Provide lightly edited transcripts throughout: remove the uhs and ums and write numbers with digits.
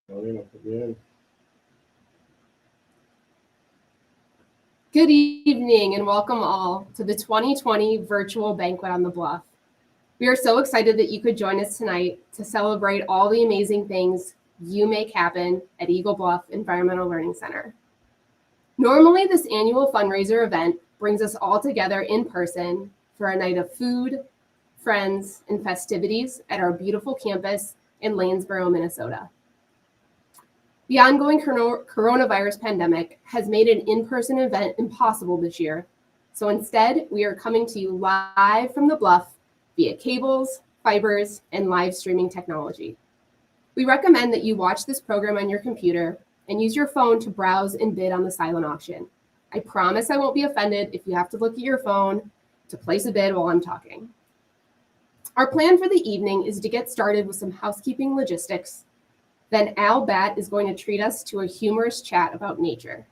Good evening and welcome all to the 2020 virtual Banquet on the Bluff. We are so excited that you could join us tonight to celebrate all the amazing things you make happen at Eagle Bluff Environmental Learning Center. Normally, this annual fundraiser event brings us all together in person for a night of food, friends, and festivities at our beautiful campus in Lanesboro, Minnesota. The ongoing coronavirus pandemic has made an in-person event impossible this year. So instead, we are coming to you live from the bluff via cables, fibers, and live streaming technology. We recommend that you watch this program on your computer and use your phone to browse and bid on the silent auction. I promise I won't be offended if you have to look at your phone to place a bid while I'm talking. Our plan for the evening is to get started with some housekeeping logistics. Then Al Bat is going to treat us to a humorous chat about nature.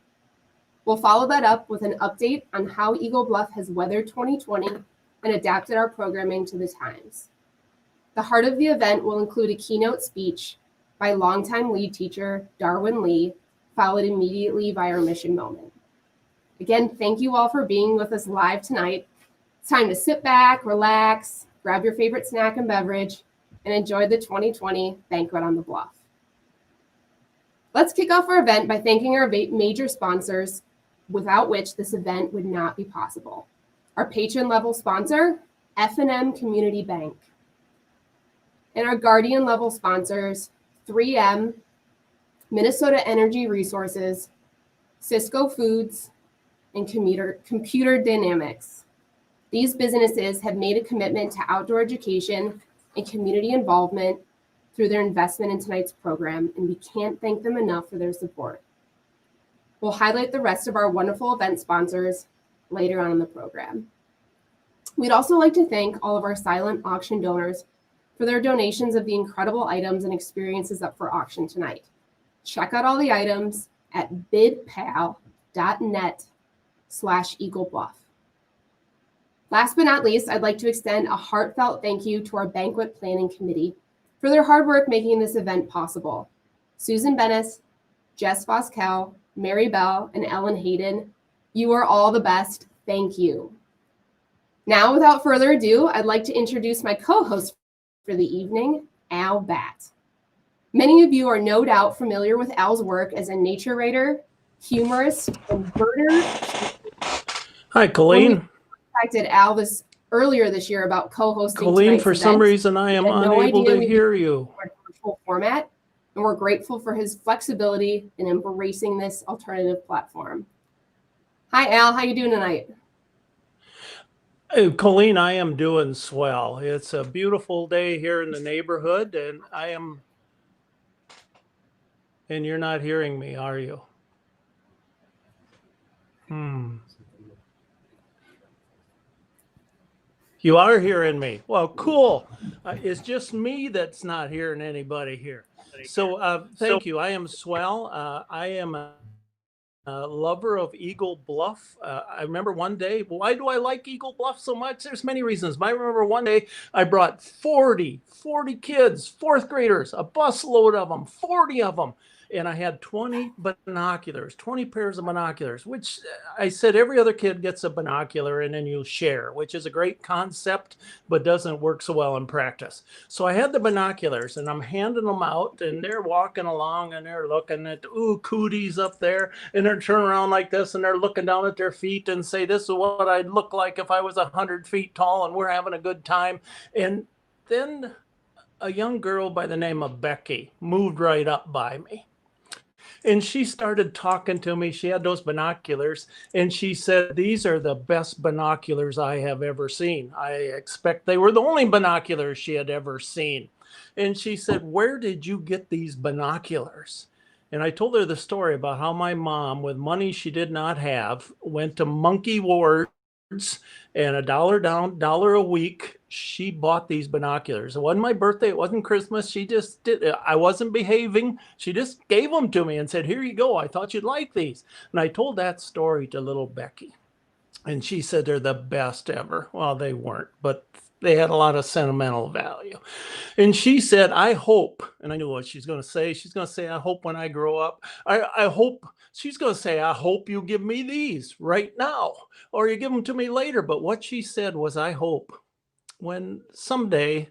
We'll follow that up with an update on how Eagle Bluff has weathered 2020 and adapted our programming to the times. The heart of the event will include a keynote speech by longtime lead teacher Darwin Lee, followed immediately by our mission moment. Again, thank you all for being with us live tonight. It's time to sit back, relax, grab your favorite snack and beverage, and enjoy the 2020 Banquet on the Bluff. Let's kick off our event by thanking our major sponsors, without which this event would not be possible. Our patron level sponsor, F&M Community Bank. And our guardian level sponsors, 3M, Minnesota Energy Resources, Cisco Foods, and Computer Dynamics. These businesses have made a commitment to outdoor education and community involvement through their investment in tonight's program, and we can't thank them enough for their support. We'll highlight the rest of our wonderful event sponsors later on in the program. We'd also like to thank all of our silent auction donors for their donations of the incredible items and experiences up for auction tonight. Check out all the items at bidpal.net/Eagle Bluff. Last but not least, I'd like to extend a heartfelt thank you to our banquet planning committee for their hard work making this event possible. Susan Bennis, Jess Voskel, Mary Bell, and Ellen Hayden, you are all the best. Thank you. Now, without further ado, I'd like to introduce my co-host for the evening, Al Bat. Many of you are no doubt familiar with Al's work as a nature writer, humorist, and birder. Hi, Colleen. We contacted Al earlier this year about co-hosting Colleen, for some reason, I am unable to hear you. Virtual format, and we're grateful for his flexibility in embracing this alternative platform. Hi, Al. How you doing tonight? Colleen, I am doing swell. It's a beautiful day here in the neighborhood, and and you're not hearing me, are you? You are hearing me. Well, cool. It's just me that's not hearing anybody here. So thank you. I am swell. I am a lover of Eagle Bluff. I remember one day, why do I like Eagle Bluff so much? There's many reasons. But I remember one day I brought 40 kids, fourth graders, a busload of them, 40 of them. And I had 20 binoculars, 20 pairs of binoculars, which I said every other kid gets a binocular and then you share, which is a great concept, but doesn't work so well in practice. So I had the binoculars and I'm handing them out and they're walking along and they're looking at, cooties up there, and they're turning around like this and they're looking down at their feet and say, this is what I'd look like if I was 100 feet tall, and we're having a good time. And then a young girl by the name of Becky moved right up by me. And she started talking to me. She had those binoculars and she said, these are the best binoculars I have ever seen. I expect they were the only binoculars she had ever seen. And she said, where did you get these binoculars? And I told her the story about how my mom, with money she did not have, went to Monkey Ward's, and $1 down, $1 a week, she bought these binoculars. It wasn't my birthday. It wasn't Christmas. She just did. I wasn't behaving. She just gave them to me and said, here you go. I thought you'd like these. And I told that story to little Becky. And she said they're the best ever. Well, they weren't, but They had a lot of sentimental value. And she said, I hope, and I knew what she's going to say. She's going to say, I hope when I grow up, I hope, she's going to say, I hope you give me these right now, or you give them to me later. But what she said was, I hope when someday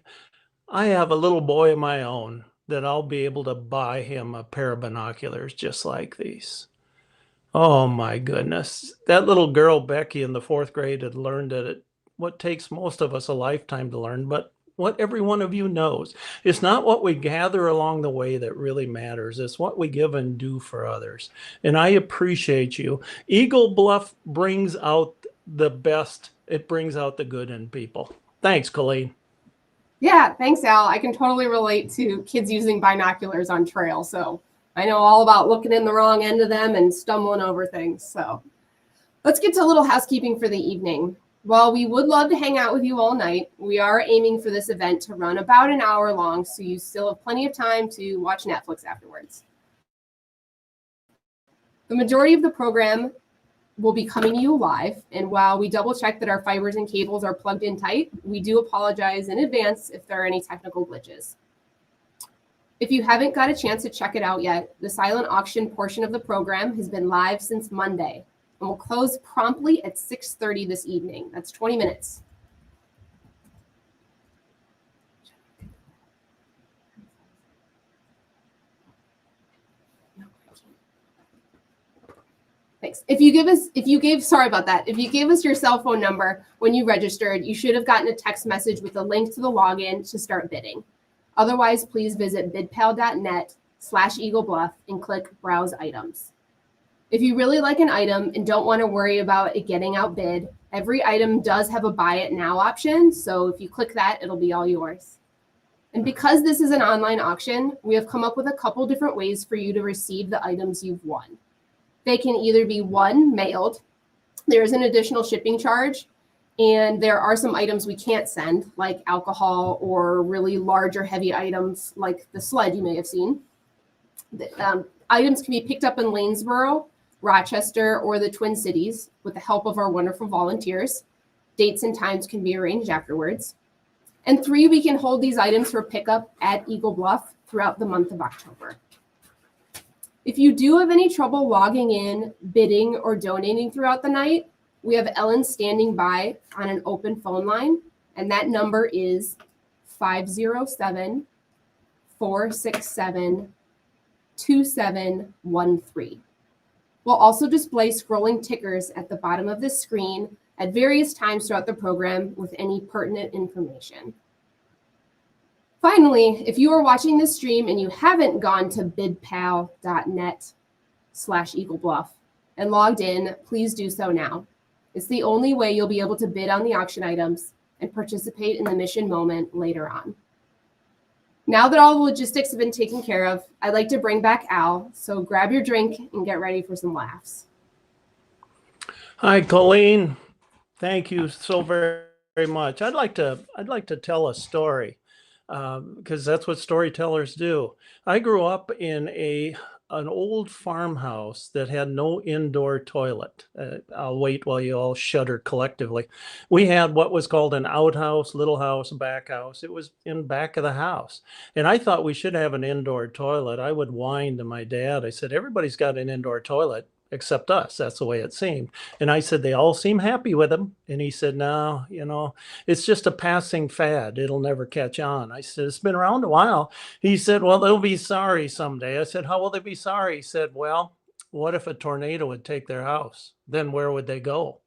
I have a little boy of my own that I'll be able to buy him a pair of binoculars just like these. Oh my goodness. That little girl, Becky, in the fourth grade had learned that what takes most of us a lifetime to learn, but what every one of you knows. It's not what we gather along the way that really matters. It's what we give and do for others. And I appreciate you. Eagle Bluff brings out the best. It brings out the good in people. Thanks, Colleen. Yeah, thanks, Al. I can totally relate to kids using binoculars on trail. So I know all about looking in the wrong end of them and stumbling over things. So let's get to a little housekeeping for the evening. While we would love to hang out with you all night, we are aiming for this event to run about an hour long, so you still have plenty of time to watch Netflix afterwards. The majority of the program will be coming to you live, and while we double check that our fibers and cables are plugged in tight, we do apologize in advance if there are any technical glitches. If you haven't got a chance to check it out yet, the silent auction portion of the program has been live since Monday and will close promptly at 6:30 this evening. That's 20 minutes. Thanks. If you gave us your cell phone number when you registered, you should have gotten a text message with a link to the login to start bidding. Otherwise, please visit bidpal.net/EagleBluff and click Browse Items. If you really like an item and don't want to worry about it getting outbid, every item does have a buy it now option. So if you click that, it'll be all yours. And because this is an online auction, we have come up with a couple different ways for you to receive the items you've won. They can either be mailed. There is an additional shipping charge, and there are some items we can't send, like alcohol or really large or heavy items like the sled you may have seen. Items can be picked up in Lanesboro, Rochester, or the Twin Cities with the help of our wonderful volunteers. Dates and times can be arranged afterwards. And 3, we can hold these items for pickup at Eagle Bluff throughout the month of October. If you do have any trouble logging in, bidding, or donating throughout the night, we have Ellen standing by on an open phone line, and that number is 507-467-2713. We'll also display scrolling tickers at the bottom of the screen at various times throughout the program with any pertinent information. Finally, if you are watching this stream and you haven't gone to bidpal.net/EagleBluff and logged in, please do so now. It's the only way you'll be able to bid on the auction items and participate in the mission moment later on. Now that all the logistics have been taken care of, I'd like to bring back Al, so grab your drink and get ready for some laughs. Hi, Colleen. Thank you so very, very much. I'd like to tell a story because that's what storytellers do. I grew up in an old farmhouse that had no indoor toilet. I'll wait while you all shudder collectively. We had what was called an outhouse, little house, back house. It was in back of the house. And I thought we should have an indoor toilet. I would whine to my dad. I said, everybody's got an indoor toilet except us. That's the way it seemed. And I said, they all seem happy with them. And he said, no, it's just a passing fad. It'll never catch on. I said, it's been around a while. He said, well, they'll be sorry someday. I said, how will they be sorry? He said, well, what if a tornado would take their house? Then where would they go?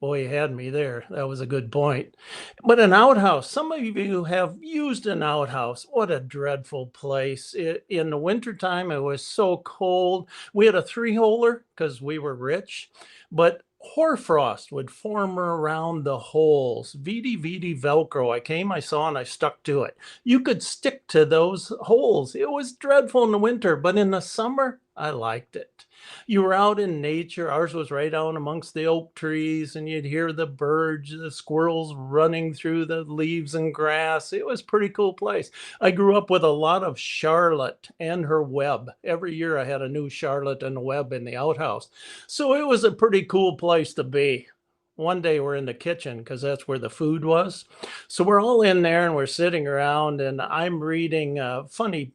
Boy, you had me there. That was a good point. But an outhouse, some of you have used an outhouse. What a dreadful place. In the wintertime, it was so cold. We had a 3-holer because we were rich, but hoarfrost would form around the holes. VD Velcro. I saw, and I stuck to it. You could stick to those holes. It was dreadful in the winter, but in the summer, I liked it. You were out in nature. Ours was right out amongst the oak trees, and you'd hear the birds, the squirrels running through the leaves and grass. It was a pretty cool place. I grew up with a lot of Charlotte and her web. Every year I had a new Charlotte and web in the outhouse. So it was a pretty cool place to be. One day we're in the kitchen because that's where the food was. So we're all in there and we're sitting around, and I'm reading funny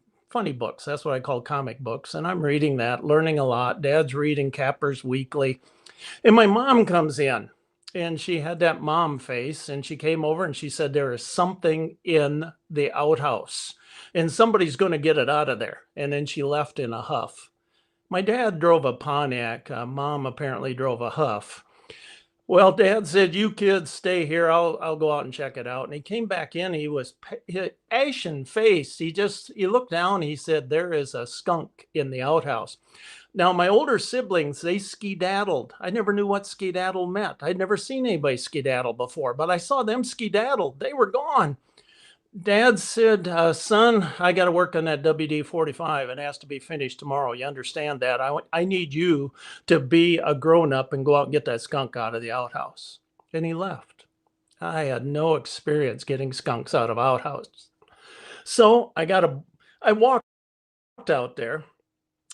books. That's what I call comic books. And I'm reading that, learning a lot. Dad's reading Capper's Weekly. And my mom comes in, and she had that mom face, and she came over and she said, there is something in the outhouse and somebody's going to get it out of there. And then she left in a huff. My dad drove a Pontiac. Mom apparently drove a Huff. Well, Dad said, "You kids stay here. I'll go out and check it out." And he came back in. He was ashen faced. He looked down. He said, "There is a skunk in the outhouse." Now, my older siblings, they skedaddled. I never knew what skedaddle meant. I'd never seen anybody skedaddle before, but I saw them skedaddle. They were gone. Dad said, "Son, I got to work on that WD-45. It has to be finished tomorrow. You understand that? I need you to be a grown-up and go out and get that skunk out of the outhouse." And he left. I had no experience getting skunks out of outhouses. So I walked out there.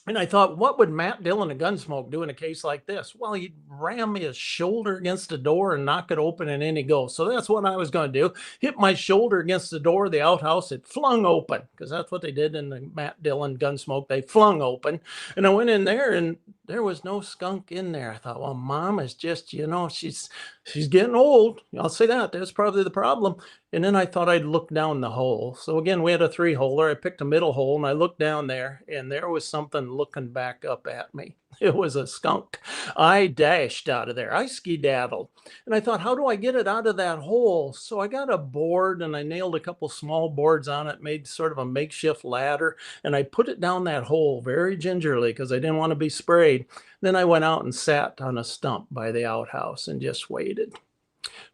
And I thought, what would Matt Dillon of Gunsmoke do in a case like this? Well, he'd ram his shoulder against the door and knock it open, and in he goes. So that's what I was going to do. Hit my shoulder against the door of the outhouse. It flung open, because that's what they did in the Matt Dillon Gunsmoke. They flung open. And I went in there, and there was no skunk in there. I thought, well, Mom is just, she's getting old. I'll say that. That's probably the problem. And then I thought I'd look down the hole. So again, we had a 3-holer. I picked a middle hole and I looked down there, and there was something looking back up at me. It was a skunk. I dashed out of there. I skedaddled. And I thought, how do I get it out of that hole? So I got a board and I nailed a couple small boards on it, made sort of a makeshift ladder, and I put it down that hole very gingerly because I didn't want to be sprayed. Then I went out and sat on a stump by the outhouse and just waited.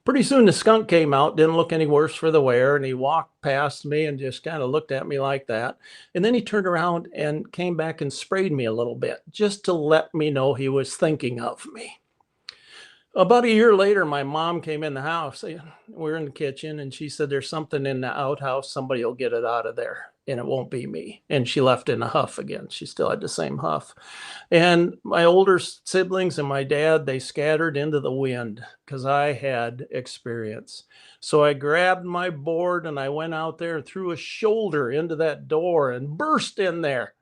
Pretty soon the skunk came out, didn't look any worse for the wear, and he walked past me and just kind of looked at me like that. And then he turned around and came back and sprayed me a little bit just to let me know he was thinking of me. About a year later, my mom came in the house. We're in the kitchen, and she said, "There's something in the outhouse. Somebody will get it out of there, and it won't be me." And she left in a huff again. She still had the same huff. And my older siblings and my dad, they scattered into the wind because I had experience. So I grabbed my board and I went out there and threw a shoulder into that door and burst in there.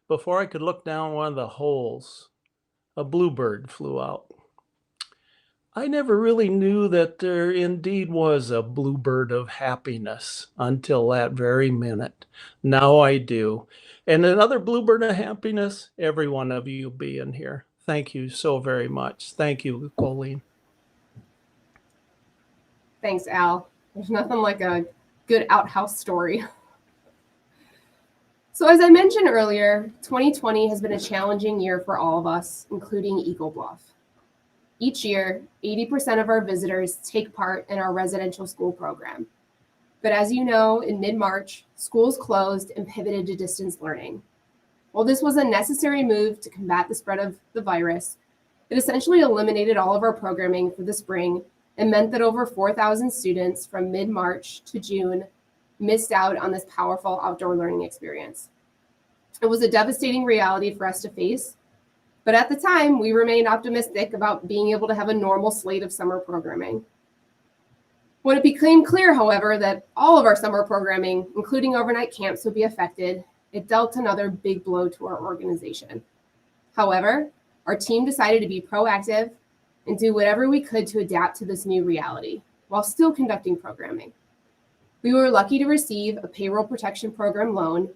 Before I could look down one of the holes, a bluebird flew out. I never really knew that there indeed was a bluebird of happiness until that very minute. Now I do. And another bluebird of happiness, every one of you being here. Thank you so very much. Thank you, Colleen. Thanks, Al. There's nothing like a good outhouse story. So as I mentioned earlier, 2020 has been a challenging year for all of us, including Eagle Bluff. Each year, 80% of our visitors take part in our residential school program. But as you know, in mid-March, schools closed and pivoted to distance learning. While this was a necessary move to combat the spread of the virus, it essentially eliminated all of our programming for the spring and meant that over 4,000 students from mid-March to June missed out on this powerful outdoor learning experience. It was a devastating reality for us to face, but at the time, we remained optimistic about being able to have a normal slate of summer programming. When it became clear, however, that all of our summer programming, including overnight camps, would be affected, it dealt another big blow to our organization. However, our team decided to be proactive and do whatever we could to adapt to this new reality while still conducting programming. We were lucky to receive a payroll protection program loan,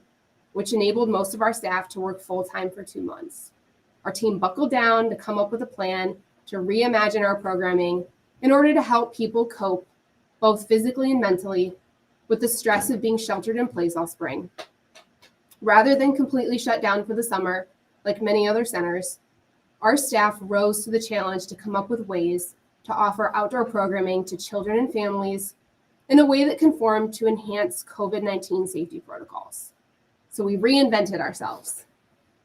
which enabled most of our staff to work full-time for 2 months. Our team buckled down to come up with a plan to reimagine our programming in order to help people cope, both physically and mentally, with the stress of being sheltered in place all spring. Rather than completely shut down for the summer, like many other centers, our staff rose to the challenge to come up with ways to offer outdoor programming to children and families in a way that conformed to enhanced COVID-19 safety protocols. So we reinvented ourselves.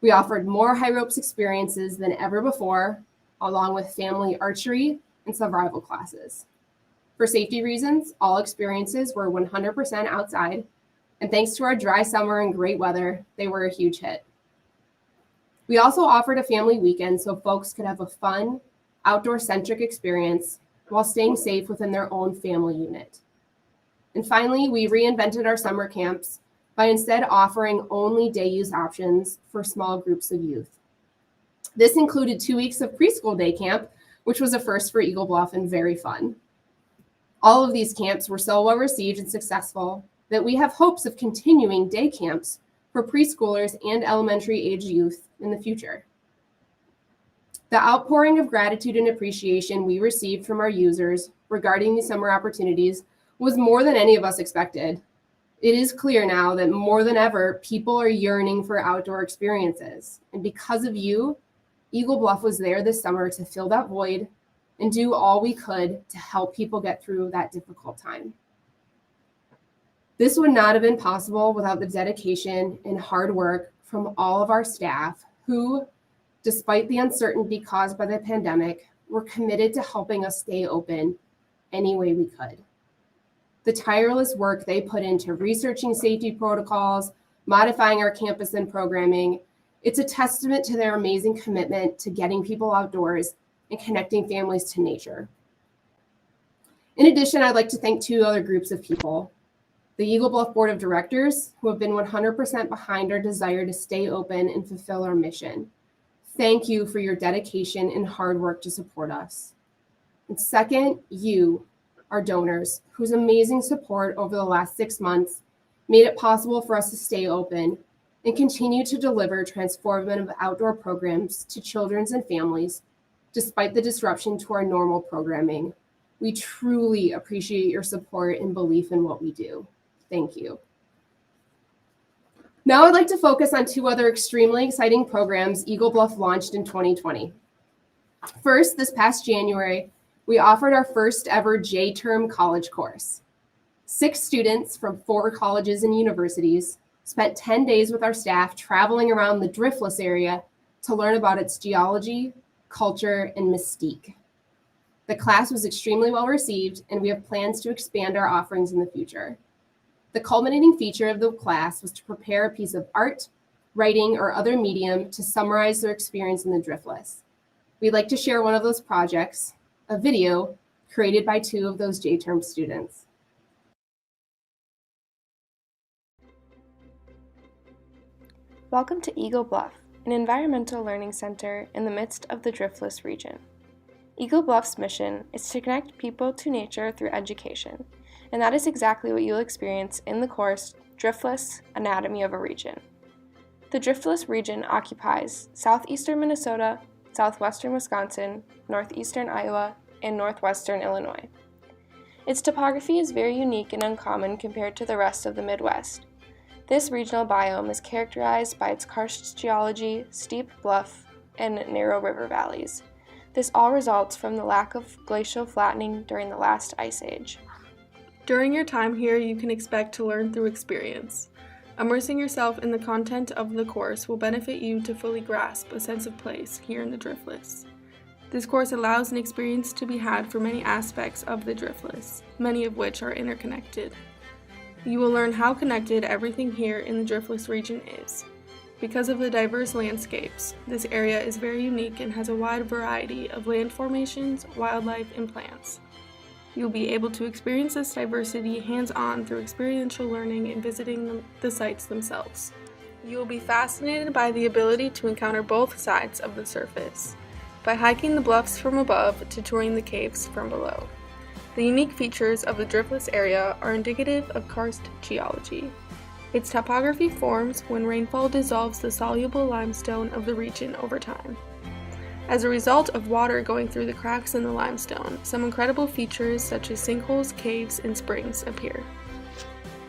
We offered more high ropes experiences than ever before, along with family archery and survival classes. For safety reasons, all experiences were 100% outside, and thanks to our dry summer and great weather, they were a huge hit. We also offered a family weekend so folks could have a fun, outdoor-centric experience while staying safe within their own family unit. And finally, we reinvented our summer camps by instead offering only day use options for small groups of youth. This included 2 weeks of preschool day camp, which was a first for Eagle Bluff and very fun. All of these camps were so well received and successful that we have hopes of continuing day camps for preschoolers and elementary age youth in the future. The outpouring of gratitude and appreciation we received from our users regarding these summer opportunities was more than any of us expected. It is clear now that more than ever, people are yearning for outdoor experiences. And because of you, Eagle Bluff was there this summer to fill that void and do all we could to help people get through that difficult time. This would not have been possible without the dedication and hard work from all of our staff who, despite the uncertainty caused by the pandemic, were committed to helping us stay open any way we could. The tireless work they put into researching safety protocols, modifying our campus and programming, it's a testament to their amazing commitment to getting people outdoors and connecting families to nature. In addition, I'd like to thank 2 other groups of people. The Eagle Bluff Board of Directors, who have been 100% behind our desire to stay open and fulfill our mission. Thank you for your dedication and hard work to support us. And second, you, our donors, whose amazing support over the last 6 months made it possible for us to stay open and continue to deliver transformative outdoor programs to children and families, despite the disruption to our normal programming. We truly appreciate your support and belief in what we do. Thank you. Now I'd like to focus on 2 other extremely exciting programs Eagle Bluff launched in 2020. First, this past January, we offered our first ever J-term college course. 6 students from 4 colleges and universities spent 10 days with our staff traveling around the Driftless area to learn about its geology, culture, and mystique. The class was extremely well received, and we have plans to expand our offerings in the future. The culminating feature of the class was to prepare a piece of art, writing, or other medium to summarize their experience in the Driftless. We'd like to share one of those projects, a video created by 2 of those J-term students. Welcome to Eagle Bluff, an environmental learning center in the midst of the Driftless region. Eagle Bluff's mission is to connect people to nature through education, and that is exactly what you'll experience in the course Driftless: Anatomy of a Region. The Driftless region occupies southeastern Minnesota, southwestern Wisconsin, northeastern Iowa, and northwestern Illinois. Its topography is very unique and uncommon compared to the rest of the Midwest. This regional biome is characterized by its karst geology, steep bluff, and narrow river valleys. This all results from the lack of glacial flattening during the last ice age. During your time here, you can expect to learn through experience. Immersing yourself in the content of the course will benefit you to fully grasp a sense of place here in the Driftless. This course allows an experience to be had for many aspects of the Driftless, many of which are interconnected. You will learn how connected everything here in the Driftless region is. Because of the diverse landscapes, this area is very unique and has a wide variety of land formations, wildlife, and plants. You'll be able to experience this diversity hands-on through experiential learning and visiting the sites themselves. You will be fascinated by the ability to encounter both sides of the surface, by hiking the bluffs from above to touring the caves from below. The unique features of the Driftless area are indicative of karst geology. Its topography forms when rainfall dissolves the soluble limestone of the region over time. As a result of water going through the cracks in the limestone, some incredible features such as sinkholes, caves, and springs appear.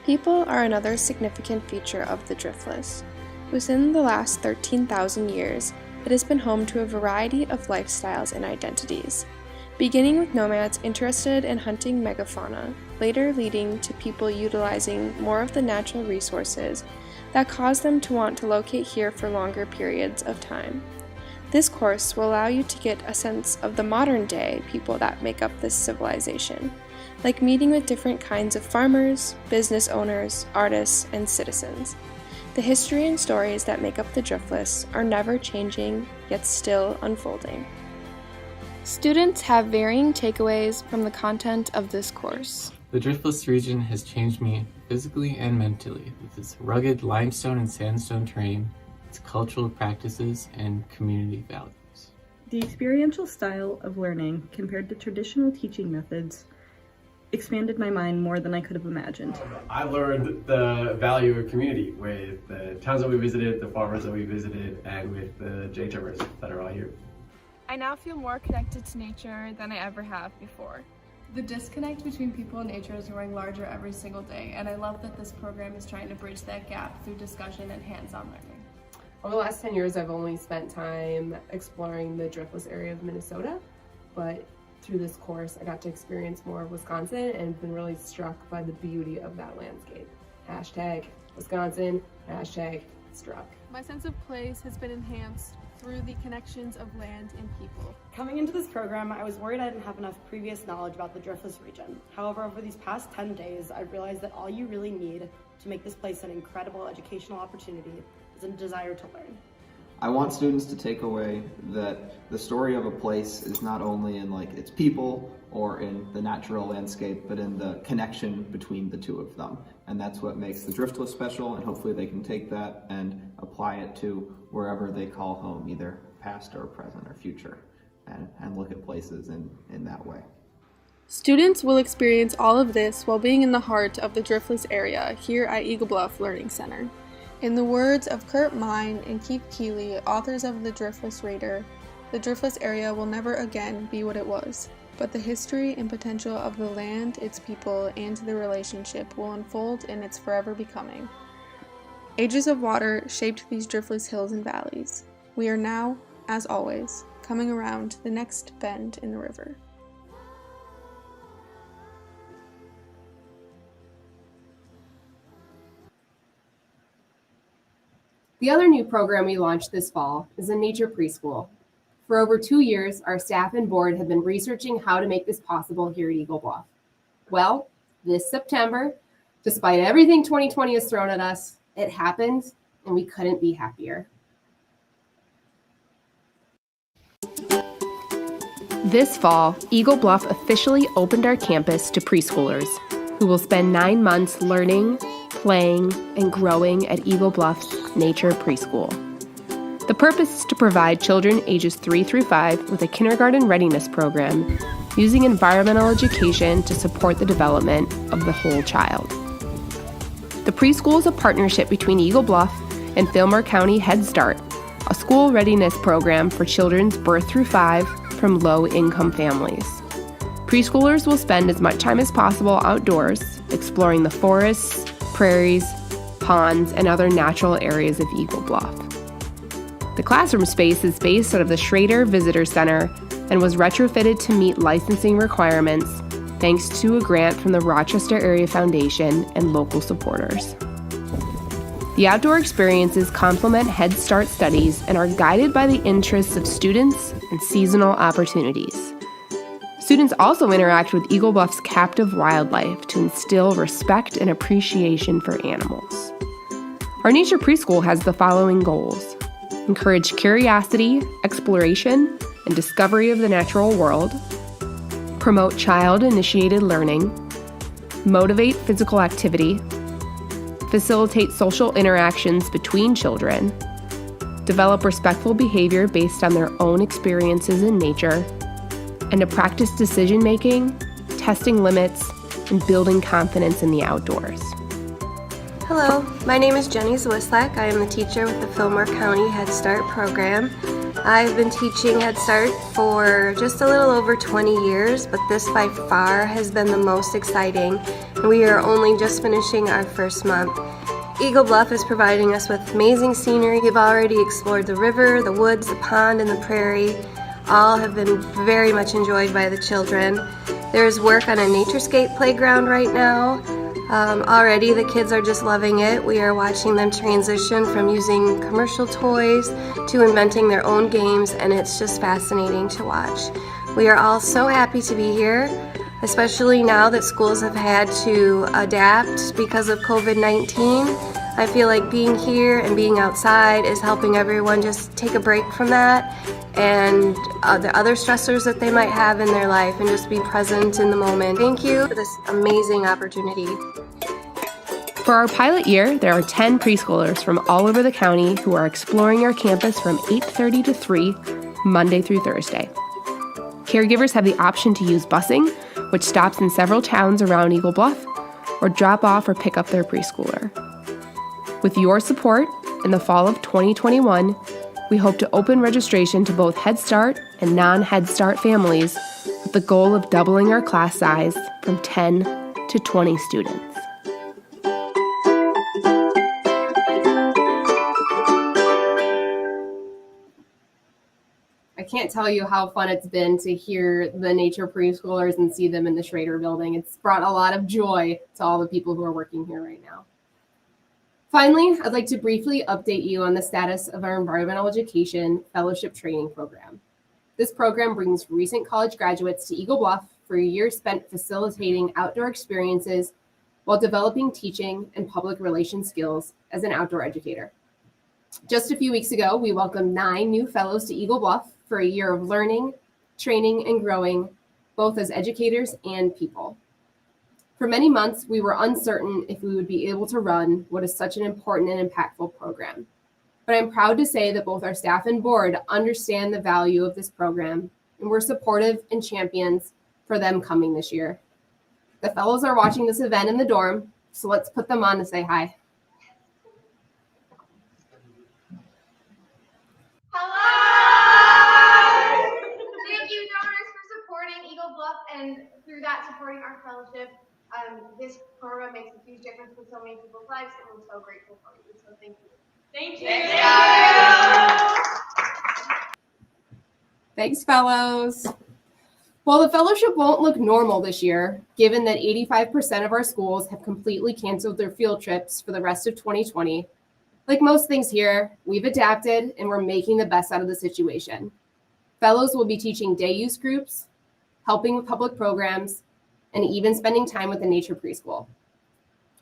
People are another significant feature of the Driftless. Within the last 13,000 years, it has been home to a variety of lifestyles and identities, beginning with nomads interested in hunting megafauna, later leading to people utilizing more of the natural resources that cause them to want to locate here for longer periods of time. This course will allow you to get a sense of the modern-day people that make up this civilization, like meeting with different kinds of farmers, business owners, artists, and citizens. The history and stories that make up the Driftless are never changing, yet still unfolding. Students have varying takeaways from the content of this course. The driftless region has changed me physically and mentally with its rugged limestone and sandstone terrain, its cultural practices, and community values. The experiential style of learning compared to traditional teaching methods expanded my mind more than I could have imagined. I learned the value of community with the towns that we visited, the farmers that we visited, and with the J-termers that are all here. I now feel more connected to nature than I ever have before. The disconnect between people and nature is growing larger every single day, and I love that this program is trying to bridge that gap through discussion and hands-on learning. Over the last 10 years, I've only spent time exploring the driftless area of Minnesota, but through this course, I got to experience more of Wisconsin and been really struck by the beauty of that landscape. Hashtag Wisconsin, hashtag struck. My sense of place has been enhanced through the connections of land and people. Coming into this program, I was worried I didn't have enough previous knowledge about the driftless region. However, over these past 10 days, I realized that all you really need to make this place an incredible educational opportunity is a desire to learn. I want students to take away that the story of a place is not only in its people or in the natural landscape, but in the connection between the two of them. And that's what makes the driftless special, and hopefully they can take that and apply it to wherever they call home, either past or present or future, and look at places in that way. Students will experience all of this while being in the heart of the driftless area here at Eagle Bluff Learning Center. In the words of Kurt Mine and Keith Keeley, authors of The Driftless Raider, the driftless area will never again be what it was, but the history and potential of the land, its people, and the relationship will unfold in its forever becoming. Ages of water shaped these driftless hills and valleys. We are now, as always, coming around the next bend in the river. The other new program we launched this fall is a nature preschool. For over 2 years, our staff and board have been researching how to make this possible here at Eagle Bluff. Well, this September, despite everything 2020 has thrown at us, it happened, and we couldn't be happier. This fall, Eagle Bluff officially opened our campus to preschoolers who will spend 9 months learning, playing, and growing at Eagle Bluff's Nature Preschool. The purpose is to provide children ages 3 through 5 with a kindergarten readiness program using environmental education to support the development of the whole child. The preschool is a partnership between Eagle Bluff and Fillmore County Head Start, a school readiness program for children's birth through 5 from low-income families. Preschoolers will spend as much time as possible outdoors, exploring the forests, prairies, ponds, and other natural areas of Eagle Bluff. The classroom space is based out of the Schrader Visitor Center and was retrofitted to meet licensing requirements thanks to a grant from the Rochester Area Foundation and local supporters. The outdoor experiences complement Head Start studies and are guided by the interests of students and seasonal opportunities. Students also interact with Eagle Bluff's captive wildlife to instill respect and appreciation for animals. Our nature preschool has the following goals: encourage curiosity, exploration, and discovery of the natural world, promote child-initiated learning, motivate physical activity, facilitate social interactions between children, develop respectful behavior based on their own experiences in nature, and to practice decision-making, testing limits, and building confidence in the outdoors. Hello, my name is Jenny Zwislak. I am the teacher with the Fillmore County Head Start program. I've been teaching Head Start for just a little over 20 years, but this by far has been the most exciting. We are only just finishing our first month. Eagle Bluff is providing us with amazing scenery. We've already explored the river, the woods, the pond, and the prairie. All have been very much enjoyed by the children. There's work on a naturescape playground right now. Already the kids are just loving it. We are watching them transition from using commercial toys to inventing their own games, and it's just fascinating to watch. We are all so happy to be here, especially now that schools have had to adapt because of COVID-19. I feel like being here and being outside is helping everyone just take a break from that and the other stressors that they might have in their life and just be present in the moment. Thank you for this amazing opportunity. For our pilot year, there are 10 preschoolers from all over the county who are exploring our campus from 8:30 to 3, Monday through Thursday. Caregivers have the option to use busing, which stops in several towns around Eagle Bluff, or drop off or pick up their preschooler. With your support, in the fall of 2021, we hope to open registration to both Head Start and non-Head Start families with the goal of doubling our class size from 10 to 20 students. I can't tell you how fun it's been to hear the nature preschoolers and see them in the Schrader building. It's brought a lot of joy to all the people who are working here right now. Finally, I'd like to briefly update you on the status of our environmental education fellowship training program. This program brings recent college graduates to Eagle Bluff for a year spent facilitating outdoor experiences while developing teaching and public relations skills as an outdoor educator. Just a few weeks ago, we welcomed 9 new fellows to Eagle Bluff for a year of learning, training, and growing, both as educators and people. For many months, we were uncertain if we would be able to run what is such an important and impactful program. But I'm proud to say that both our staff and board understand the value of this program, and we're supportive and champions for them coming this year. The fellows are watching this event in the dorm, so let's put them on to say hi. Thank you, donors, for supporting Eagle Bluff and through that supporting our fellowship. This program makes a huge difference in so many people's lives, and we're so grateful for you. So thank you. Thank you. Thanks, fellows. Well, the fellowship won't look normal this year, given that 85% of our schools have completely canceled their field trips for the rest of 2020. Like most things here, we've adapted and we're making the best out of the situation. Fellows will be teaching day use groups, helping with public programs, and even spending time with the nature preschool.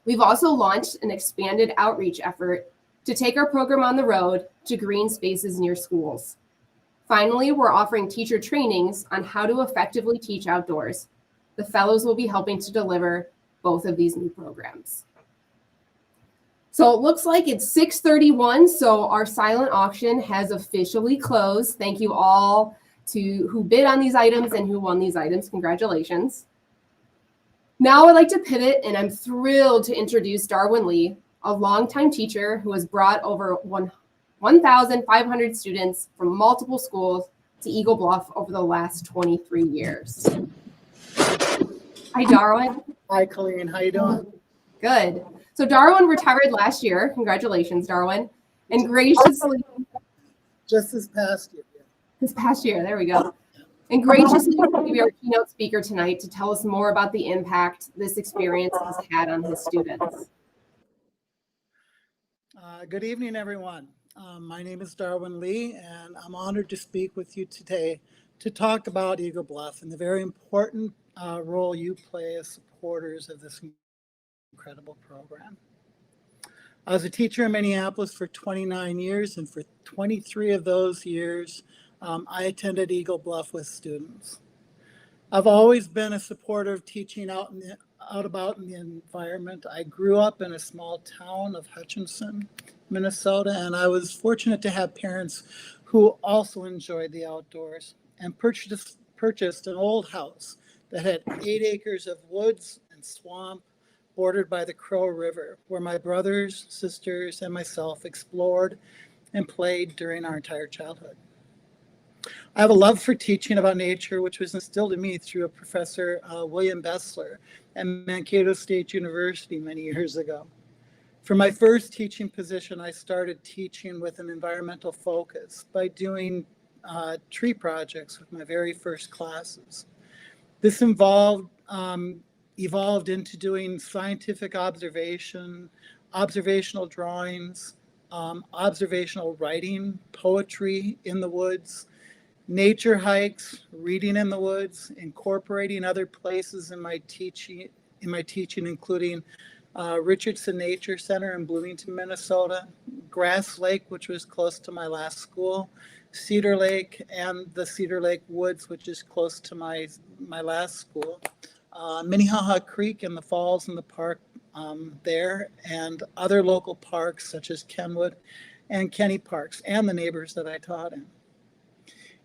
We've also launched an expanded outreach effort to take our program on the road to green spaces near schools. Finally, we're offering teacher trainings on how to effectively teach outdoors. The fellows will be helping to deliver both of these new programs. So it looks like it's 6:31, so our silent auction has officially closed. Thank you all to who bid on these items and who won these items. Congratulations. Now I'd like to pivot, and I'm thrilled to introduce Darwin Lee, a longtime teacher who has brought over 1,500 students from multiple schools to Eagle Bluff over the last 23 years. Hi, Darwin. Hi, Colleen. How you doing? Good. So Darwin retired last year. Congratulations, Darwin. And graciously, just this past year. Yeah. This past year, there we go. And graciously will be our keynote speaker tonight to tell us more about the impact this experience has had on his students. Good evening, everyone. My name is Darwin Lee, and I'm honored to speak with you today to talk about Eagle Bluff and the very important role you play as supporters of this incredible program. I was a teacher in Minneapolis for 29 years, and for 23 of those years, I attended Eagle Bluff with students. I've always been a supporter of teaching out about in the environment. I grew up in a small town of Hutchinson, Minnesota, and I was fortunate to have parents who also enjoyed the outdoors and purchased an old house that had 8 acres of woods and swamp bordered by the Crow River, where my brothers, sisters, and myself explored and played during our entire childhood. I have a love for teaching about nature, which was instilled in me through a professor, William Bessler, at Mankato State University many years ago. For my first teaching position, I started teaching with an environmental focus by doing tree projects with my very first classes. This evolved into doing scientific observation, observational drawings, observational writing, poetry in the woods, nature hikes, reading in the woods, incorporating other places in my teaching, including Richardson Nature Center in Bloomington, Minnesota, Grass Lake, which was close to my last school, Cedar Lake, and the Cedar Lake Woods, which is close to my last school, Minnehaha Creek and the falls and the park there, and other local parks such as Kenwood and Kenny Parks, and the neighbors that I taught in.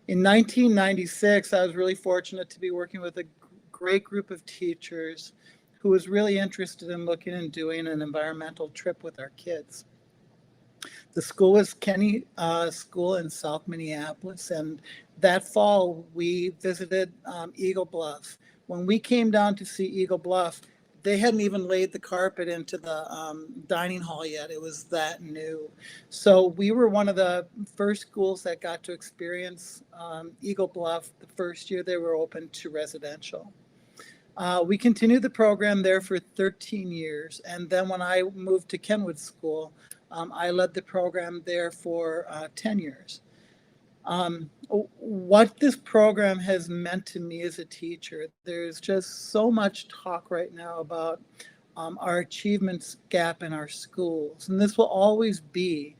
In 1996, I was really fortunate to be working with a great group of teachers who was really interested in looking and doing an environmental trip with our kids. The school was Kenny School in South Minneapolis, and that fall we visited Eagle Bluff. When we came down to see Eagle Bluff, they hadn't even laid the carpet into the dining hall yet. It was that new. So we were one of the first schools that got to experience Eagle Bluff the first year they were open to residential. We continued the program there for 13 years. And then when I moved to Kenwood School, I led the program there for 10 years. What this program has meant to me as a teacher, there's just so much talk right now about our achievements gap in our schools. And this will always be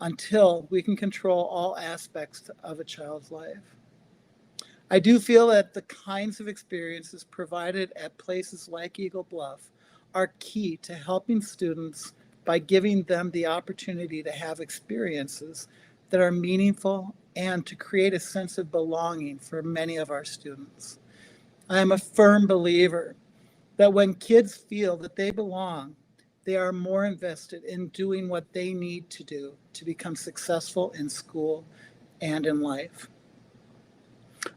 until we can control all aspects of a child's life. I do feel that the kinds of experiences provided at places like Eagle Bluff are key to helping students by giving them the opportunity to have experiences that are meaningful and to create a sense of belonging for many of our students. I am a firm believer that when kids feel that they belong, they are more invested in doing what they need to do to become successful in school and in life.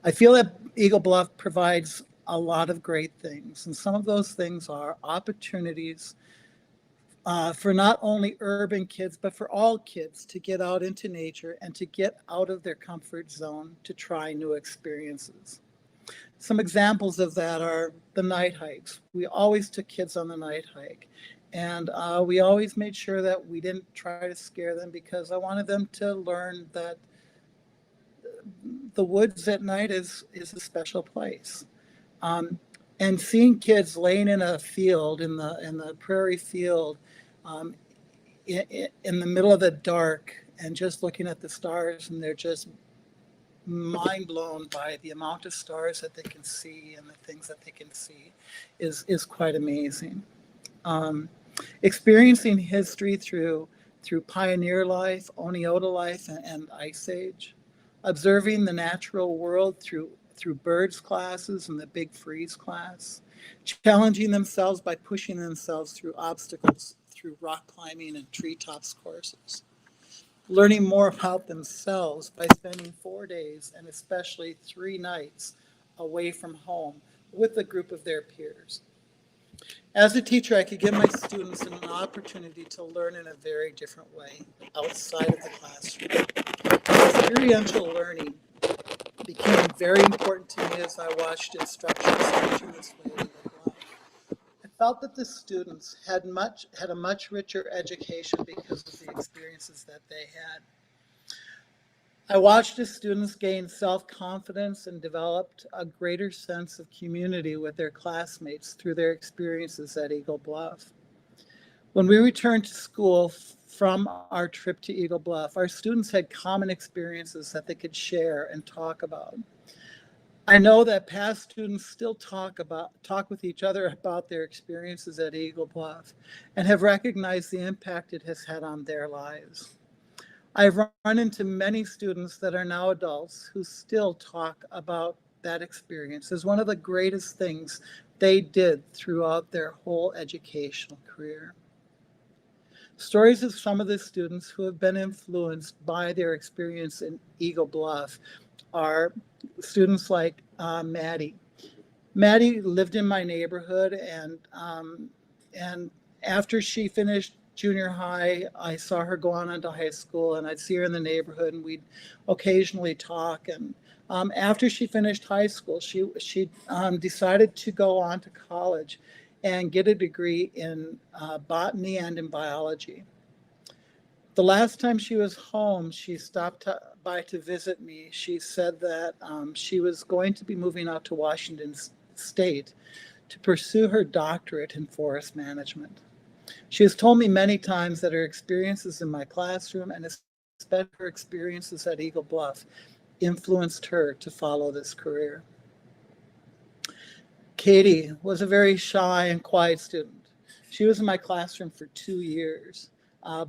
I feel that Eagle Bluff provides a lot of great things, and some of those things are opportunities for not only urban kids, but for all kids to get out into nature and to get out of their comfort zone to try new experiences. Some examples of that are the night hikes. We always took kids on the night hike, and we always made sure that we didn't try to scare them because I wanted them to learn that the woods at night is a special place. And seeing kids laying in a field, in the prairie field, in the middle of the dark and just looking at the stars, and they're just mind blown by the amount of stars that they can see and the things that they can see is quite amazing. Experiencing history through pioneer life, Oneota life, and Ice Age. Observing the natural world through birds classes and the Big Freeze class. Challenging themselves by pushing themselves through obstacles, through rock climbing and treetops courses. Learning more about themselves by spending 4 days and especially 3 nights away from home with a group of their peers. As a teacher, I could give my students an opportunity to learn in a very different way outside of the classroom. Experiential learning became very important to me as I watched instruction change in this way. I felt that the students had a much richer education because of the experiences that they had. I watched the students gain self-confidence and developed a greater sense of community with their classmates through their experiences at Eagle Bluff. When we returned to school from our trip to Eagle Bluff, our students had common experiences that they could share and talk about. I know that past students still talk with each other about their experiences at Eagle Bluff and have recognized the impact it has had on their lives. I've run into many students that are now adults who still talk about that experience as one of the greatest things they did throughout their whole educational career. Stories of some of the students who have been influenced by their experience in Eagle Bluff are students like Maddie. Maddie lived in my neighborhood, and after she finished junior high, I saw her go on into high school, and I'd see her in the neighborhood, and we'd occasionally talk. And after she finished high school, she decided to go on to college and get a degree in botany and in biology. The last time she was home, she stopped by to visit me. She said that she was going to be moving out to Washington State to pursue her doctorate in forest management. She has told me many times that her experiences in my classroom and especially her experiences at Eagle Bluff influenced her to follow this career. Katie was a very shy and quiet student. She was in my classroom for 2 years,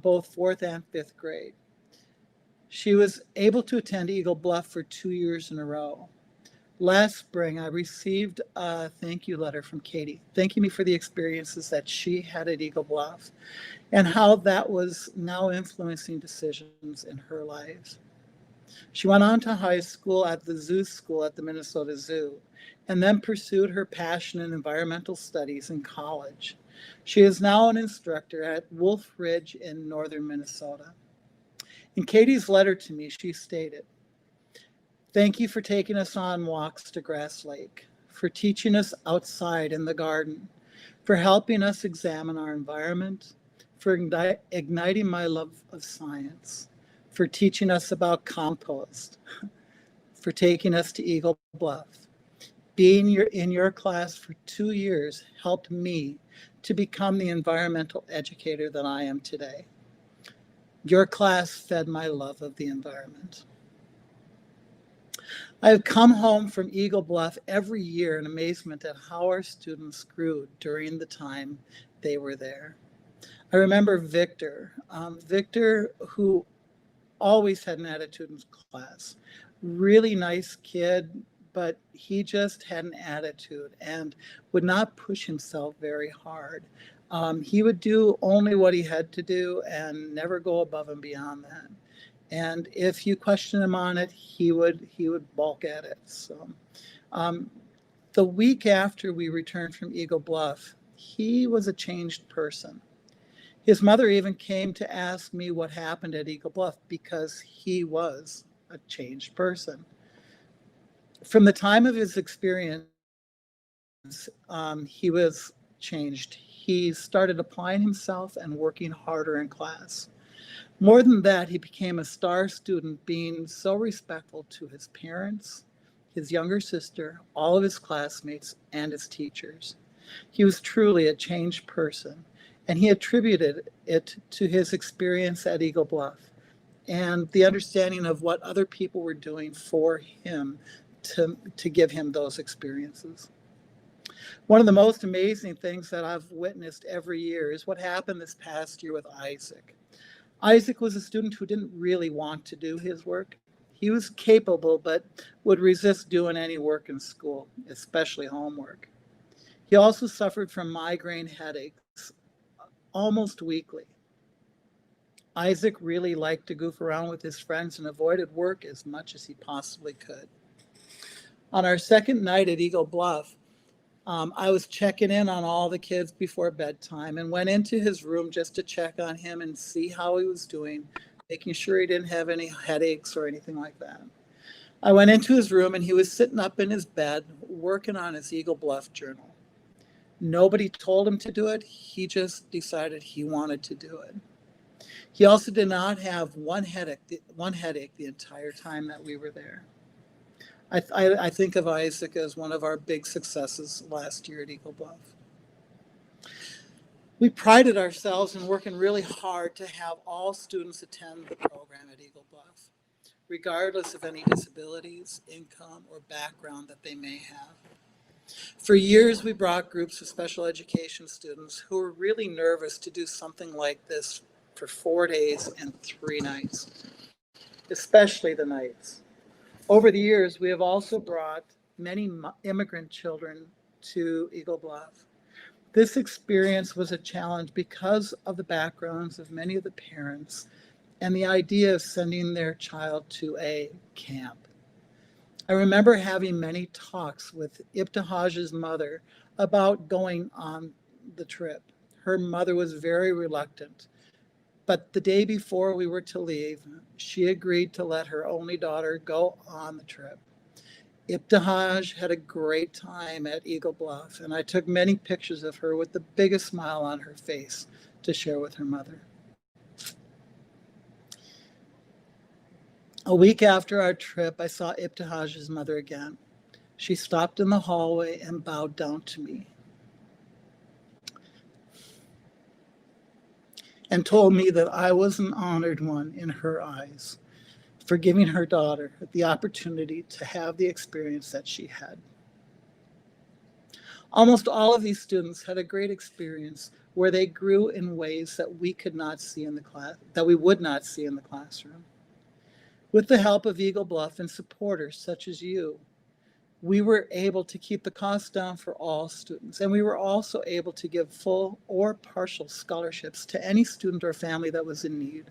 both fourth and fifth grade. She was able to attend Eagle Bluff for 2 years in a row. Last spring, I received a thank you letter from Katie, thanking me for the experiences that she had at Eagle Bluff and how that was now influencing decisions in her life. She went on to high school at the zoo school at the Minnesota Zoo and then pursued her passion in environmental studies in college. She is now an instructor at Wolf Ridge in northern Minnesota. In Katie's letter to me, she stated, "Thank you for taking us on walks to Grass Lake, for teaching us outside in the garden, for helping us examine our environment, for igniting my love of science, for teaching us about compost, for taking us to Eagle Bluff. Being in your class for 2 years helped me to become the environmental educator that I am today. Your class fed my love of the environment." I have come home from Eagle Bluff every year in amazement at how our students grew during the time they were there. I remember Victor, who always had an attitude in class, really nice kid, but he just had an attitude and would not push himself very hard. He would do only what he had to do and never go above and beyond that. And if you question him on it, he would balk at it. So the week after we returned from Eagle Bluff, he was a changed person. His mother even came to ask me what happened at Eagle Bluff because he was a changed person. From the time of his experience, he was changed. He started applying himself and working harder in class. More than that, he became a star student, being so respectful to his parents, his younger sister, all of his classmates, and his teachers. He was truly a changed person, and he attributed it to his experience at Eagle Bluff and the understanding of what other people were doing for him to give him those experiences. One of the most amazing things that I've witnessed every year is what happened this past year with Isaac. Isaac was a student who didn't really want to do his work. He was capable, but would resist doing any work in school, especially homework. He also suffered from migraine headaches almost weekly. Isaac really liked to goof around with his friends and avoided work as much as he possibly could. On our second night at Eagle Bluff, I was checking in on all the kids before bedtime and went into his room just to check on him and see how he was doing, making sure he didn't have any headaches or anything like that. I went into his room and he was sitting up in his bed working on his Eagle Bluff journal. Nobody told him to do it. He just decided he wanted to do it. He also did not have one headache the entire time that we were there. I think of Isaac as one of our big successes last year at Eagle Bluff. We prided ourselves in working really hard to have all students attend the program at Eagle Bluff, regardless of any disabilities, income, or background that they may have. For years, we brought groups of special education students who were really nervous to do something like this for 4 days and 3 nights, especially the nights. Over the years, we have also brought many immigrant children to Eagle Bluff. This experience was a challenge because of the backgrounds of many of the parents and the idea of sending their child to a camp. I remember having many talks with Ibtihaj's mother about going on the trip. Her mother was very reluctant. But the day before we were to leave, she agreed to let her only daughter go on the trip. Ibtihaj had a great time at Eagle Bluff, and I took many pictures of her with the biggest smile on her face to share with her mother. A week after our trip, I saw Ibtihaj's mother again. She stopped in the hallway and bowed down to me. and told me that I was an honored one in her eyes for giving her daughter the opportunity to have the experience that she had. Almost all of these students had a great experience where they grew in ways that we could not see in the class, that we would not see in the classroom. With the help of Eagle Bluff and supporters such as you, we were able to keep the cost down for all students, and we were also able to give full or partial scholarships to any student or family that was in need.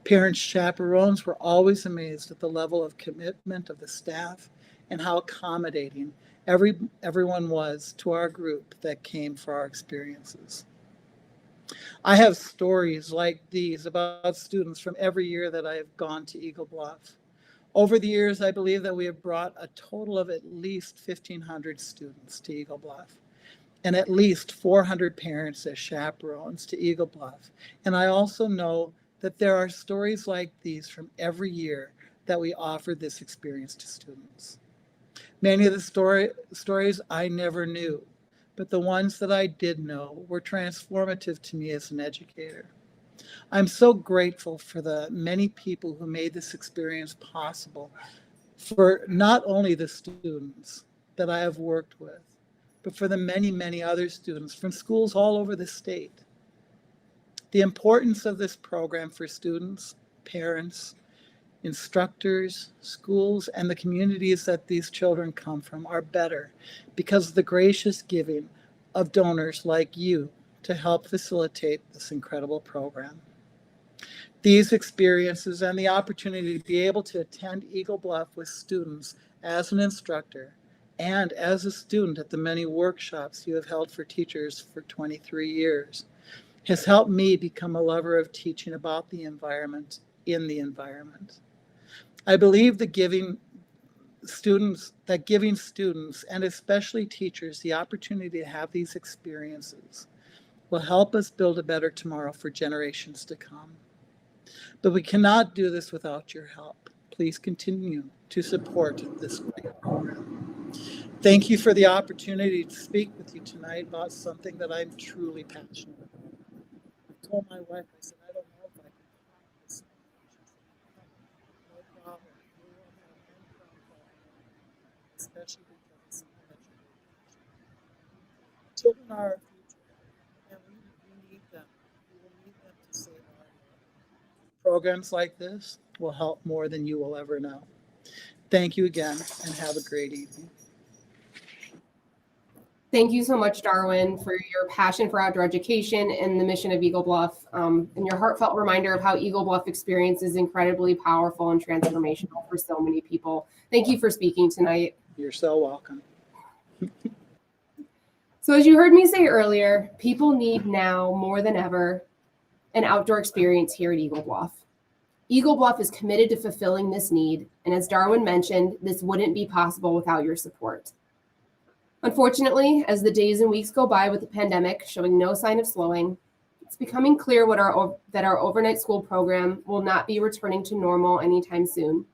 Parents, chaperones were always amazed at the level of commitment of the staff and how accommodating everyone was to our group that came for our experiences. I have stories like these about students from every year that I have gone to Eagle Bluff. Over the years, I believe that we have brought a total of at least 1,500 students to Eagle Bluff and at least 400 parents as chaperones to Eagle Bluff. And I also know that there are stories like these from every year that we offer this experience to students. Many of the stories I never knew, but the ones that I did know were transformative to me as an educator. I'm so grateful for the many people who made this experience possible, for not only the students that I have worked with, but for the many, many other students from schools all over the state. The importance of this program for students, parents, instructors, schools, and the communities that these children come from are better because of the gracious giving of donors like you to help facilitate this incredible program. These experiences and the opportunity to be able to attend Eagle Bluff with students as an instructor and as a student at the many workshops you have held for teachers for 23 years has helped me become a lover of teaching about the environment in the environment. I believe that giving students and especially teachers the opportunity to have these experiences will help us build a better tomorrow for generations to come. But we cannot do this without your help. Please continue to support this great program. Thank you for the opportunity to speak with you tonight about something that I'm truly passionate about. I told my wife, I said, I don't know if I can talk this much. No problem. We will have one phone call, especially because of that you're doing. Children are our future, and we need them. We will need them to save our world. Programs like this will help more than you will ever know. Thank you again, and have a great evening. Thank you so much, Darwin, for your passion for outdoor education and the mission of Eagle Bluff, and your heartfelt reminder of how Eagle Bluff experience is incredibly powerful and transformational for so many people. Thank you for speaking tonight. You're so welcome. So as you heard me say earlier, people need now more than ever an outdoor experience here at Eagle Bluff. Eagle Bluff is committed to fulfilling this need, and as Darwin mentioned, this wouldn't be possible without your support. Unfortunately, as the days and weeks go by with the pandemic showing no sign of slowing, it's becoming clear that our overnight school program will not be returning to normal anytime soon.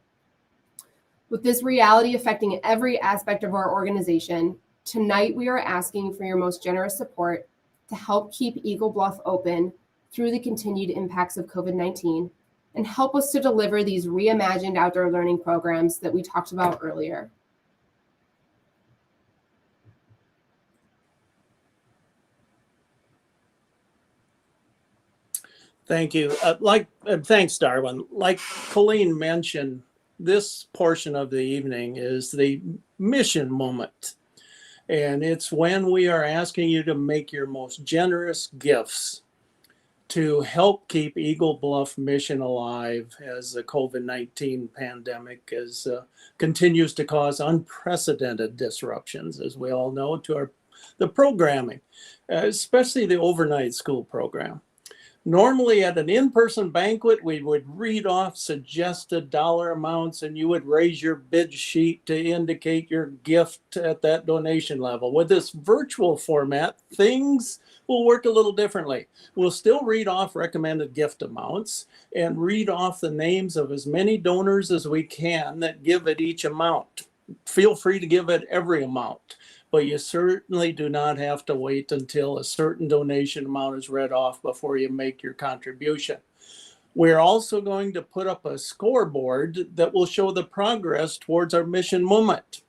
With this reality affecting every aspect of our organization, tonight we are asking for your most generous support to help keep Eagle Bluff open through the continued impacts of COVID-19 and help us to deliver these reimagined outdoor learning programs that we talked about earlier. Thank you. Thanks, Darwin. Like Colleen mentioned, this portion of the evening is the mission moment. And it's when we are asking you to make your most generous gifts to help keep Eagle Bluff mission alive as the COVID-19 pandemic continues to cause unprecedented disruptions, as we all know, to the programming, especially the overnight school program. Normally at an in-person banquet, we would read off suggested dollar amounts and you would raise your bid sheet to indicate your gift at that donation level. With this virtual format, things will work a little differently. We'll still read off recommended gift amounts and read off the names of as many donors as we can that give at each amount. Feel free to give at every amount. but you certainly do not have to wait until a certain donation amount is read off before you make your contribution. We're also going to put up a scoreboard that will show the progress towards our mission moment,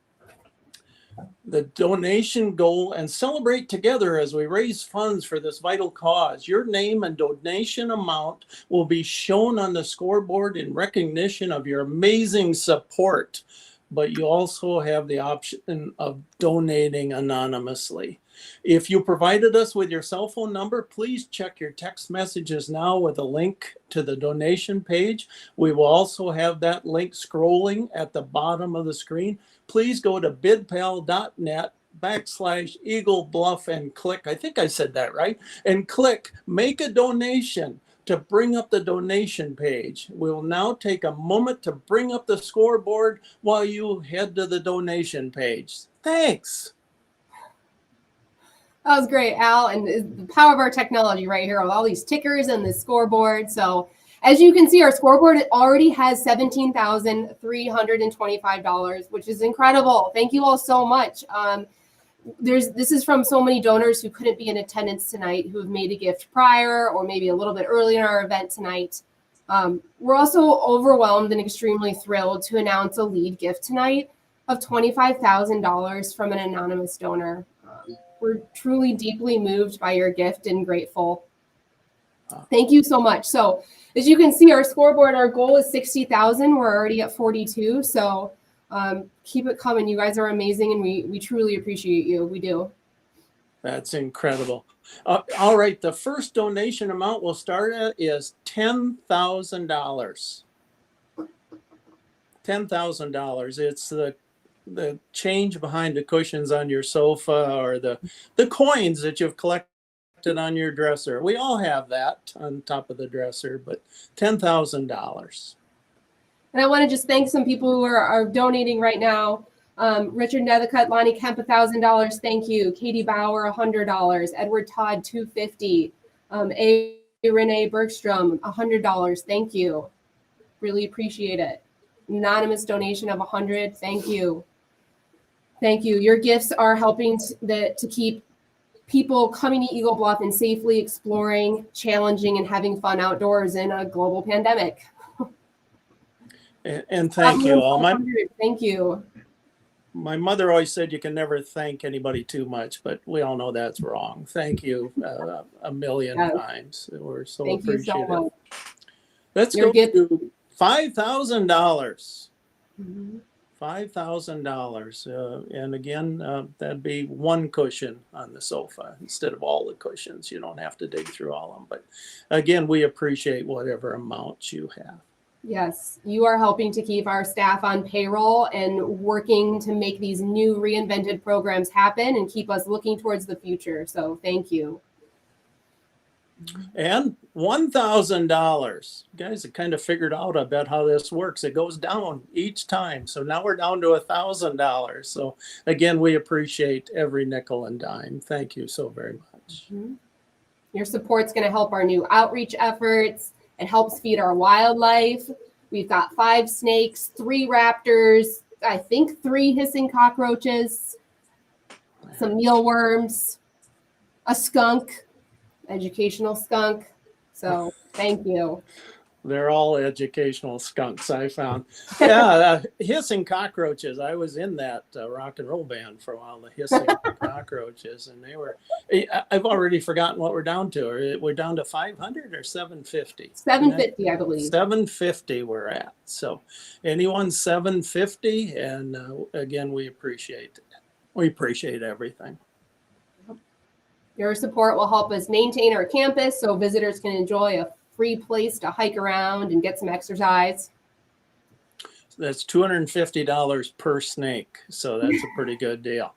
the donation goal, and celebrate together as we raise funds for this vital cause. Your name and donation amount will be shown on the scoreboard in recognition of your amazing support, but you also have the option of donating anonymously. If you provided us with your cell phone number, please check your text messages now with a link to the donation page. We will also have that link scrolling at the bottom of the screen. Please go to bidpal.net/Eagle Bluff and click, I think I said that right, and click Make a Donation to bring up the donation page. We'll now take a moment to bring up the scoreboard while you head to the donation page. Thanks. That was great, Al, and the power of our technology right here with all these tickers and the scoreboard. So as you can see, our scoreboard already has $17,325, which is incredible. Thank you all so much. This is from so many donors who couldn't be in attendance tonight, who have made a gift prior or maybe a little bit early in our event tonight. We're also overwhelmed and extremely thrilled to announce a lead gift tonight of $25,000 from an anonymous donor. We're truly deeply moved by your gift and grateful. Thank you so much. So as you can see, our scoreboard, our goal is 60,000. We're already at 42. So keep it coming. You guys are amazing, and we truly appreciate you. We do. That's incredible. All right. The first donation amount we'll start at is $10,000. $10,000. It's the change behind the cushions on your sofa, or the coins that you've collected on your dresser. We all have that on top of the dresser, but $10,000. And I want to just thank some people who are donating right now. Richard Nethercutt, Lonnie Kemp, $1,000. Thank you. Katie Bauer, $100. Edward Todd, $250. A. Renee Bergstrom, $100. Thank you. Really appreciate it. Anonymous donation of $100. Thank you. Thank you. Your gifts are helping to keep people coming to Eagle Bluff and safely exploring, challenging, and having fun outdoors in a global pandemic. And thank you all. Thank you. My mother always said you can never thank anybody too much, but we all know that's wrong. Thank you a million times. We're so Thank appreciative. You so much. Let's go to $5,000. $5,000. And again, that'd be one cushion on the sofa instead of all the cushions. You don't have to dig through all of them. But again, we appreciate whatever amount you have. Yes, you are helping to keep our staff on payroll and working to make these new reinvented programs happen and keep us looking towards the future. So thank you. And $1,000. Guys have kind of figured out, I bet, how this works. It goes down each time. So now we're down to $1,000. So again, we appreciate every nickel and dime. Thank you so very much. Your support's going to help our new outreach efforts. It helps feed our wildlife. We've got 5 snakes, 3 raptors, I think 3 hissing cockroaches, some mealworms, a skunk, educational skunk. So thank you. They're all educational skunks, I found. Yeah, hissing cockroaches. I was in that rock and roll band for a while, the hissing cockroaches, and they were, I've already forgotten what we're down to. We're down to 500 or 750? 750, I believe. 750 we're at. So anyone 750, and again, we appreciate it. We appreciate everything. Your support will help us maintain our campus so visitors can enjoy a free place to hike around and get some exercise. That's $250 per snake. So that's a pretty good deal.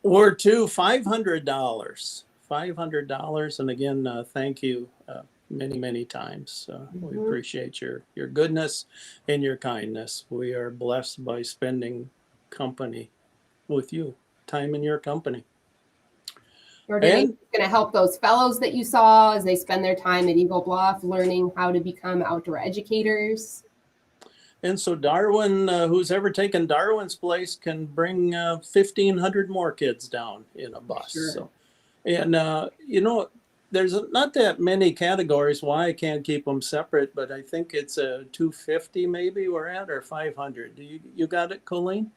We're to $500. $500. And again, thank you many, many times. We appreciate your goodness and your kindness. We are blessed by spending company with you, time in your company. Your donation is going to help those fellows that you saw as they spend their time at Eagle Bluff learning how to become outdoor educators. And so Darwin, who's ever taken Darwin's place, can bring 1,500 more kids down in a bus. Sure. So, and there's not that many categories why I can't keep them separate, but I think it's a 250 maybe we're at, or 500. You got it, Colleen?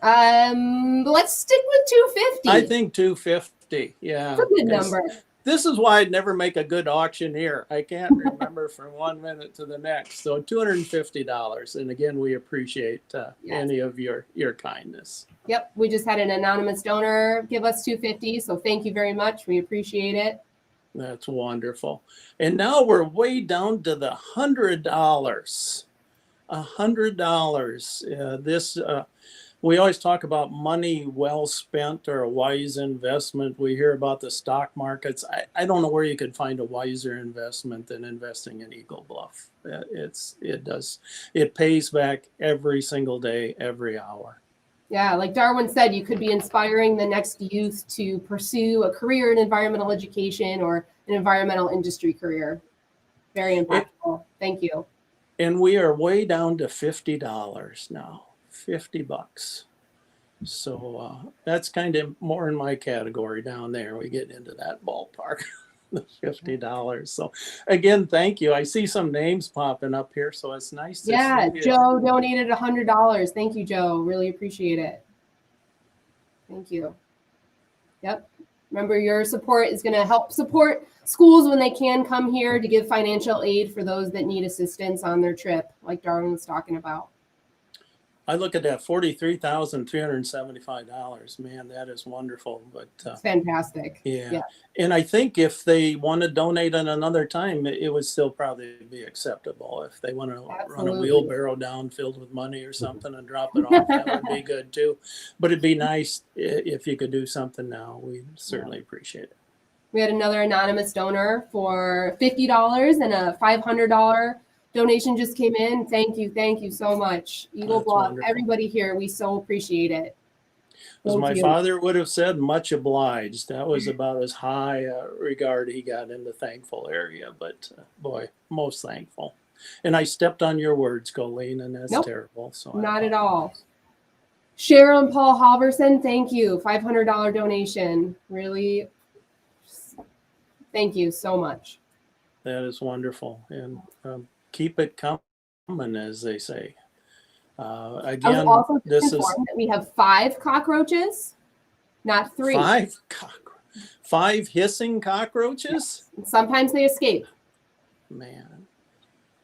Let's stick with 250. I think 250. Yeah. That's a good number. This is why I'd never make a good auctioneer. I can't remember from one minute to the next. So $250. And again, we appreciate any of your kindness. Yep. We just had an anonymous donor give us 250. So thank you very much. We appreciate it. That's wonderful. And now we're way down to the $100. $100. We always talk about money well spent or a wise investment. We hear about the stock markets. I don't know where you could find a wiser investment than investing in Eagle Bluff. It pays back every single day, every hour. Yeah, like Darwin said, you could be inspiring the next youth to pursue a career in environmental education or an environmental industry career. Very impactful. Thank you. And we are way down to $50 now. $50. So that's kind of more in my category down there. We get into that ballpark, the $50. So again, thank you. I see some names popping up here, so it's nice to see you. Joe donated $100. Thank you, Joe. Really appreciate it. Thank you. Yep. Remember, your support is going to help support schools when they can come here to give financial aid for those that need assistance on their trip, like Darwin was talking about. I look at that $43,375. Man, that is wonderful. But it's fantastic. Yeah. And I think if they want to donate at another time, it would still probably be acceptable. If they want to run a wheelbarrow down filled with money or something and drop it off, that would be good too. But it'd be nice if you could do something now. We'd certainly appreciate it. We had another anonymous donor for $50 and a $500 donation just came in. Thank you so much. Eagle Bluff, everybody here, we so appreciate it. As my father would have said, much obliged. That was about as high a regard he got in the thankful area, but boy, most thankful. And I stepped on your words, Colleen, and that's terrible. So not at all. Cheryl and Paul Halverson, thank you. $500 donation. Really, thank you so much. That is wonderful. And keep it coming, as they say. Again, this is that we have 5 cockroaches, not 3. 5 hissing cockroaches. Yes. Sometimes they escape. Man,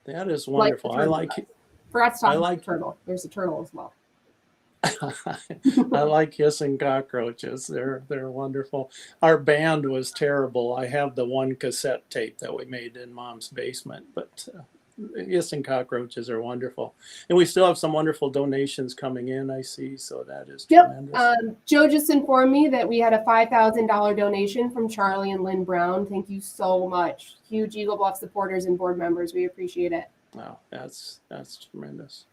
that is wonderful. I like it. Forgot to talk about the turtle. There's a turtle as well. I like hissing cockroaches. They're wonderful. Our band was terrible. I have the one cassette tape that we made in Mom's basement, but hissing cockroaches are wonderful. And we still have some wonderful donations coming in, I see. So that is tremendous. Joe just informed me that we had a $5,000 donation from Charlie and Lynn Brown. Thank you so much. Huge Eagle Bluff supporters and board members. We appreciate it. Wow, that's tremendous.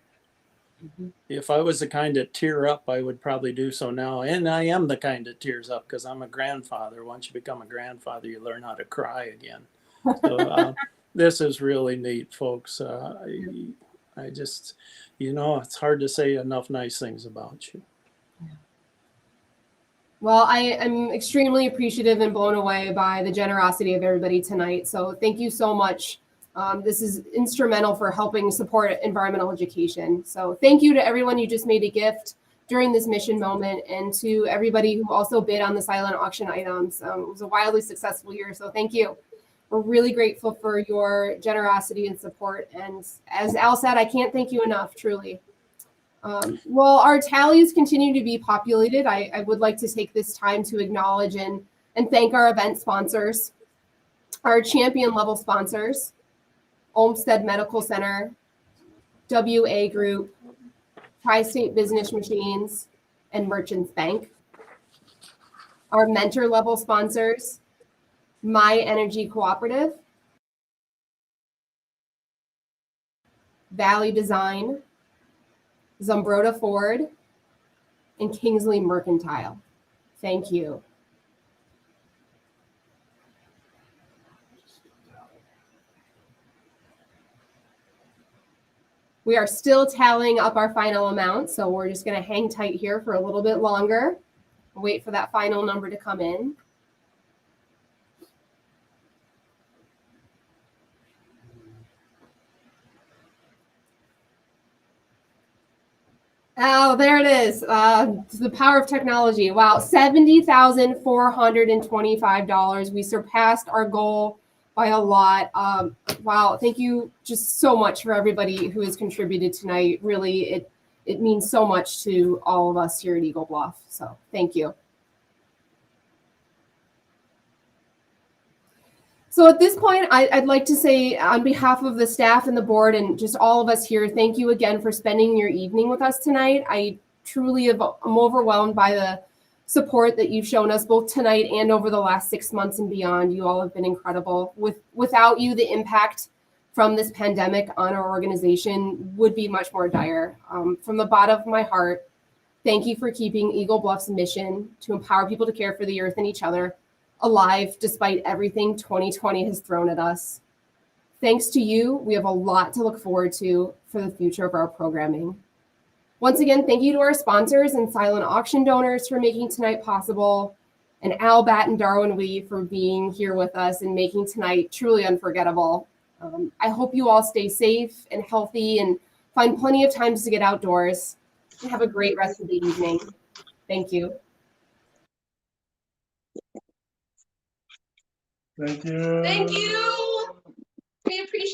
Mm-hmm. If I was the kind that tear up, I would probably do so now. And I am the kind that tears up because I'm a grandfather. Once you become a grandfather, you learn how to cry again. So this is really neat, folks. I just, it's hard to say enough nice things about you. Well, I am extremely appreciative and blown away by the generosity of everybody tonight. So thank you so much. This is instrumental for helping support environmental education. So thank you to everyone who just made a gift during this mission moment and to everybody who also bid on the silent auction items. It was a wildly successful year, so thank you. We're really grateful for your generosity and support. And as Al said, I can't thank you enough, truly. While our tallies continue to be populated, I would like to take this time to acknowledge and thank our event sponsors, our champion level sponsors, Olmsted Medical Center, WA Group, Tri-State Business Machines, and Merchants Bank. Our mentor level sponsors, My Energy Cooperative, Valley Design, Zumbrota Ford, and Kingsley Mercantile. Thank you. We are still tallying up our final amount, so we're just going to hang tight here for a little bit longer. Wait for that final number to come in. Oh, there it is. The power of technology. Wow, $70,425. We surpassed our goal by a lot. Wow, thank you just so much for everybody who has contributed tonight. Really, it means so much to all of us here at Eagle Bluff. So thank you. So at this point, I'd like to say on behalf of the staff and the board and just all of us here, thank you again for spending your evening with us tonight. I truly am overwhelmed by the support that you've shown us both tonight and over the last 6 months and beyond. You all have been incredible. Without you, the impact from this pandemic on our organization would be much more dire. From the bottom of my heart, thank you for keeping Eagle Bluff's mission to empower people to care for the earth and each other alive despite everything 2020 has thrown at us. Thanks to you, we have a lot to look forward to for the future of our programming. Once again, thank you to our sponsors and silent auction donors for making tonight possible, and Al Batt and Darwin Lee for being here with us and making tonight truly unforgettable. I hope you all stay safe and healthy and find plenty of times to get outdoors. And have a great rest of the evening. Thank you. Thank you. Thank you. We appreciate